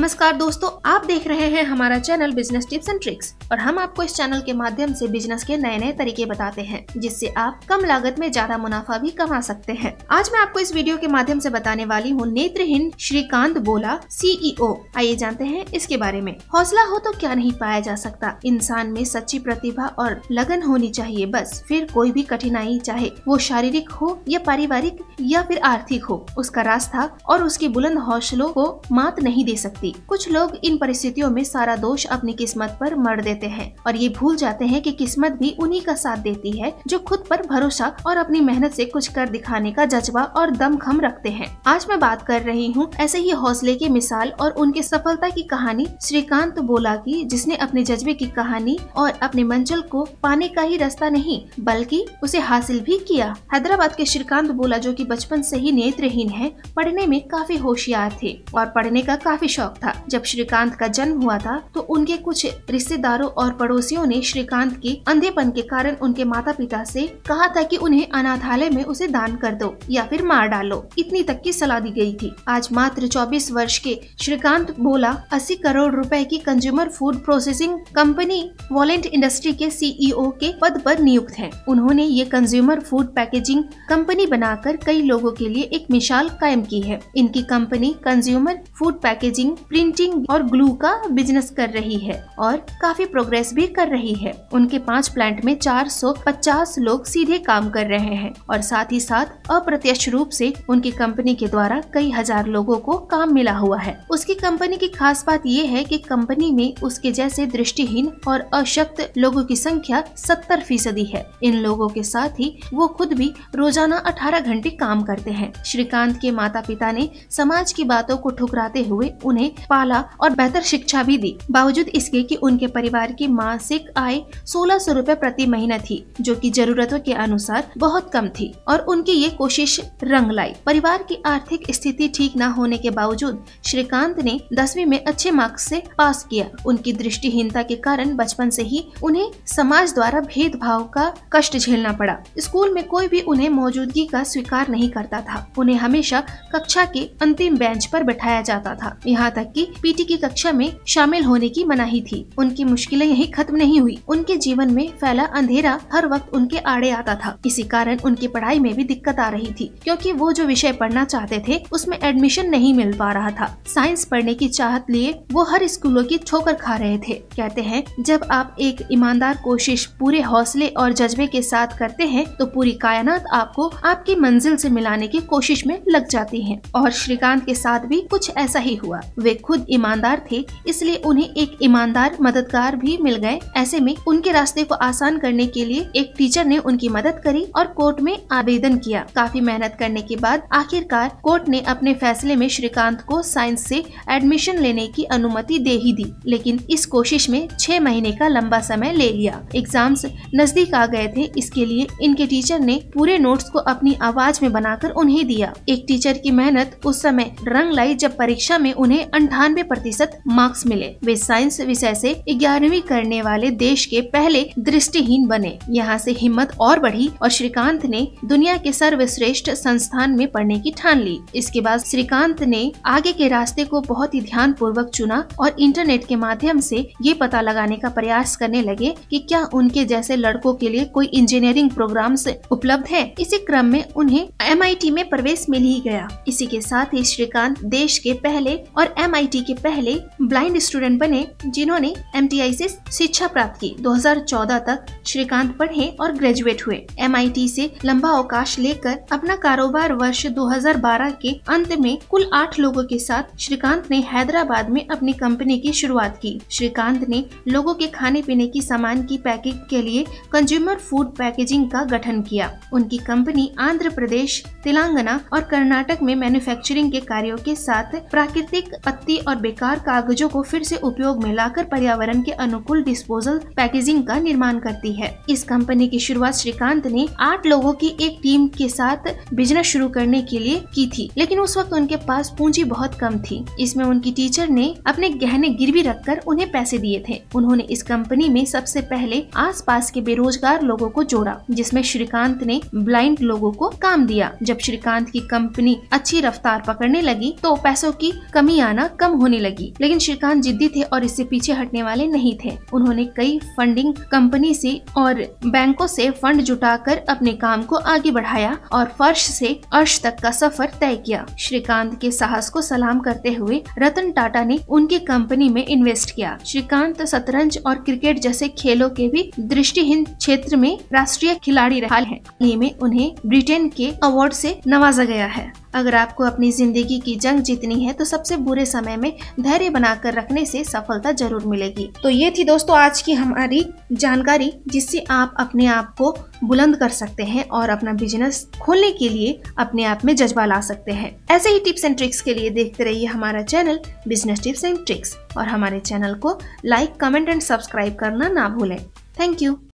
नमस्कार दोस्तों, आप देख रहे हैं हमारा channel business tips and tricks और हम आपको इस चैनल के माध्यम से बिजनेस के नए नए तरीके बताते हैं जिससे आप कम लागत में ज्यादा मुनाफा भी कमा सकते हैं। आज मैं आपको इस वीडियो के माध्यम से बताने वाली हूँ नेत्रहीन श्रीकांत बोला CEO। आइए जानते हैं इसके बारे में। हौसला हो तो क्या नहीं पाया जा सकता। इंसान में सच्ची प्रतिभा और लगन होनी चाहिए बस, फिर कोई भी कठिनाई चाहे वो शारीरिक हो या पारिवारिक या फिर आर्थिक हो, उसका रास्ता और उसके बुलंद हौसलों को मात नहीं दे सकती। कुछ लोग इन परिस्थितियों में सारा दोष अपनी किस्मत पर मढ़ देते हैं और ये भूल जाते हैं कि किस्मत भी उन्हीं का साथ देती है जो खुद पर भरोसा और अपनी मेहनत से कुछ कर दिखाने का जज्बा और दमखम रखते हैं। आज मैं बात कर रही हूँ ऐसे ही हौसले की मिसाल और उनके सफलता की कहानी श्रीकांत बोला की, जिसने अपने जज्बे की कहानी और अपनी मंजिल को पाने का ही रास्ता नहीं बल्कि उसे हासिल भी किया। हैदराबाद के श्रीकांत बोला, जो कि बचपन से ही नेत्रहीन है, पढ़ने में काफी होशियार थे और पढ़ने का काफी शौक था। जब श्रीकांत का जन्म हुआ था तो उनके कुछ रिश्तेदारों और पड़ोसियों ने श्रीकांत के अंधेपन के कारण उनके माता पिता से कहा था कि उन्हें अनाथालय में उसे दान कर दो या फिर मार डालो, इतनी तक की सलाह दी गई थी। आज मात्र 24 वर्ष के श्रीकांत बोला 80 करोड़ रुपए की consumer food processing company वॉलेंट industry के CEO के पद पर नियुक्त हैं। उन्होंने ये कंज्यूमर फूड पैकेजिंग कंपनी बनाकर कई लोगों के लिए एक मिसाल कायम की है। इनकी company consumer food packaging, printing और ग्लू का बिजनेस कर रही है और काफी प्रोग्रेस भी कर रही है। उनके 5 प्लांट में 450 लोग सीधे काम कर रहे हैं और साथ ही साथ अप्रत्यक्ष रूप से उनकी कंपनी के द्वारा कई हजार लोगों को काम मिला हुआ है। उसकी कंपनी की खास बात ये है कि कंपनी में उसके जैसे दृष्टिहीन और अशक्त लोगों की संख्या 70% है। इन लोगों के साथ ही वो खुद भी रोजाना 18 घंटे काम करते हैं। श्रीकांत के माता पिता ने समाज की बातों को ठुकराते हुए उन्हें पाला और बेहतर शिक्षा भी दी। बावजूद इसके कि उनके परिवार की मासिक आय 1600 रुपए प्रति महीना थी, जो कि जरूरतों के अनुसार बहुत कम थी और उनकी ये कोशिश रंग लाई। परिवार की आर्थिक स्थिति ठीक न होने के बावजूद श्रीकांत ने 10वीं में अच्छे मार्क्स से पास किया। उनकी दृष्टिहीनता के कारण बचपन से ही उन्हें समाज द्वारा भेदभाव का कष्ट झेलना पड़ा। स्कूल में कोई भी उन्हें मौजूदगी का स्वीकार नहीं करता था। उन्हें हमेशा कक्षा के अंतिम बेंच पर बैठाया जाता था। यहाँ तक कि PT की कक्षा में शामिल होने की मनाही थी। उनकी मुश्किलें यही खत्म नहीं हुई। उनके जीवन में फैला अंधेरा हर वक्त उनके आड़े आता था। इसी कारण उनकी पढ़ाई में भी दिक्कत आ रही थी, क्योंकि वो जो विषय पढ़ना चाहते थे उसमें एडमिशन नहीं मिल पा रहा था। साइंस पढ़ने की चाहत लिए वो हर स्कूलों की ठोकर खा रहे थे। कहते हैं, जब आप एक ईमानदार कोशिश पूरे हौसले और जज्बे के साथ करते हैं तो पूरी कायनात आपको आपकी मंजिल से मिलाने की कोशिश में लग जाती है। और श्रीकांत के साथ भी कुछ ऐसा ही हुआ। वे खुद ईमानदार थे, इसलिए उन्हें एक ईमानदार मददगार भी मिल गए। ऐसे में उनके रास्ते को आसान करने के लिए एक टीचर ने उनकी मदद करी और कोर्ट में आवेदन किया। काफी मेहनत करने के बाद आखिरकार कोर्ट ने अपने फैसले में श्रीकांत को साइंस से एडमिशन लेने की अनुमति दे ही दी, लेकिन इस कोशिश में 6 महीने का लंबा समय ले लिया। एग्जाम्स नजदीक आ गए थे, इसके लिए इनके टीचर ने पूरे नोट्स को अपनी आवाज में बनाकर उन्हें दिया। एक टीचर की मेहनत उस समय रंग लाई जब परीक्षा में उन्हें 98% मार्क्स मिले। वे साइंस विषय से 11वीं करने वाले देश के पहले दृष्टिहीन बने। यहाँ से हिम्मत और बढ़ी और श्रीकांत ने दुनिया के सर्वश्रेष्ठ संस्थान में पढ़ने की ठान ली। इसके बाद श्रीकांत ने आगे के रास्ते को बहुत ही ध्यान पूर्वक चुना और इंटरनेट के माध्यम से ये पता लगाने का प्रयास करने लगे कि क्या उनके जैसे लड़कों के लिए कोई इंजीनियरिंग प्रोग्राम्स उपलब्ध है। इसी क्रम में उन्हें MIT में प्रवेश मिल ही गया। इसी के साथ ही श्रीकांत देश के पहले और MIT के पहले ब्लाइंड स्टूडेंट बने जिन्होंने MTI से शिक्षा प्राप्त की। 2014 तक श्रीकांत पढ़े और ग्रेजुएट हुए। MIT से लंबा अवकाश लेकर अपना कारोबार वर्ष 2012 के अंत में कुल 8 लोगों के साथ श्रीकांत ने हैदराबाद में अपनी कंपनी की शुरुआत की। श्रीकांत ने लोगों के खाने पीने की सामान की पैकिंग के लिए कंज्यूमर फूड पैकेजिंग का गठन किया। उनकी कंपनी आंध्र प्रदेश, तेलंगाना और कर्नाटक में मैन्युफैक्चरिंग के कार्यों के साथ प्राकृतिक पत्ती और बेकार कागजों को फिर से उपयोग में लाकर पर्यावरण के अनुकूल डिस्पोजल पैकेजिंग का निर्माण करती है। इस कंपनी की शुरुआत श्रीकांत ने 8 लोगों की एक टीम के साथ बिजनेस शुरू करने के लिए की थी, लेकिन उस वक्त उनके पास पूंजी बहुत कम थी। इसमें उनकी टीचर ने अपने गहने गिरवी रखकर उन्हें पैसे दिए थे। उन्होंने इस कंपनी में सबसे पहले आसपास के बेरोजगार लोगों को जोड़ा, जिसमें श्रीकांत ने ब्लाइंड लोगों को काम दिया। जब श्रीकांत की कंपनी अच्छी रफ्तार पकड़ने लगी तो पैसों की कमी आना कम होने लगी। लेकिन श्रीकांत जिद्दी थे और इससे पीछे हटने वाले नहीं थे। उन्होंने कई फंडिंग कंपनी से और बैंकों से फंड जुटाकर अपने काम को आगे बढ़ाया और फर्श से अर्श तक का सफर तय किया। श्रीकांत के साहस को सलाम करते हुए रतन टाटा ने उनकी कंपनी में इन्वेस्ट किया। श्रीकांत शतरंज और क्रिकेट जैसे खेलों के भी दृष्टिहीन क्षेत्र में राष्ट्रीय खिलाड़ी रहा है। हाल ही में उन्हें ब्रिटेन के अवार्ड से नवाजा गया है। अगर आपको अपनी जिंदगी की जंग जीतनी है तो सबसे बुरे समय में धैर्य बनाकर रखने से सफलता जरूर मिलेगी। तो ये थी दोस्तों आज की हमारी जानकारी, जिससे आप अपने आप को बुलंद कर सकते हैं और अपना बिजनेस खोलने के लिए अपने आप में जज्बा ला सकते हैं। ऐसे ही टिप्स एंड ट्रिक्स के लिए देखते रहिए हमारा channel business tips and tricks और हमारे चैनल को लाइक, कमेंट एंड सब्सक्राइब करना ना भूलें। Thank you.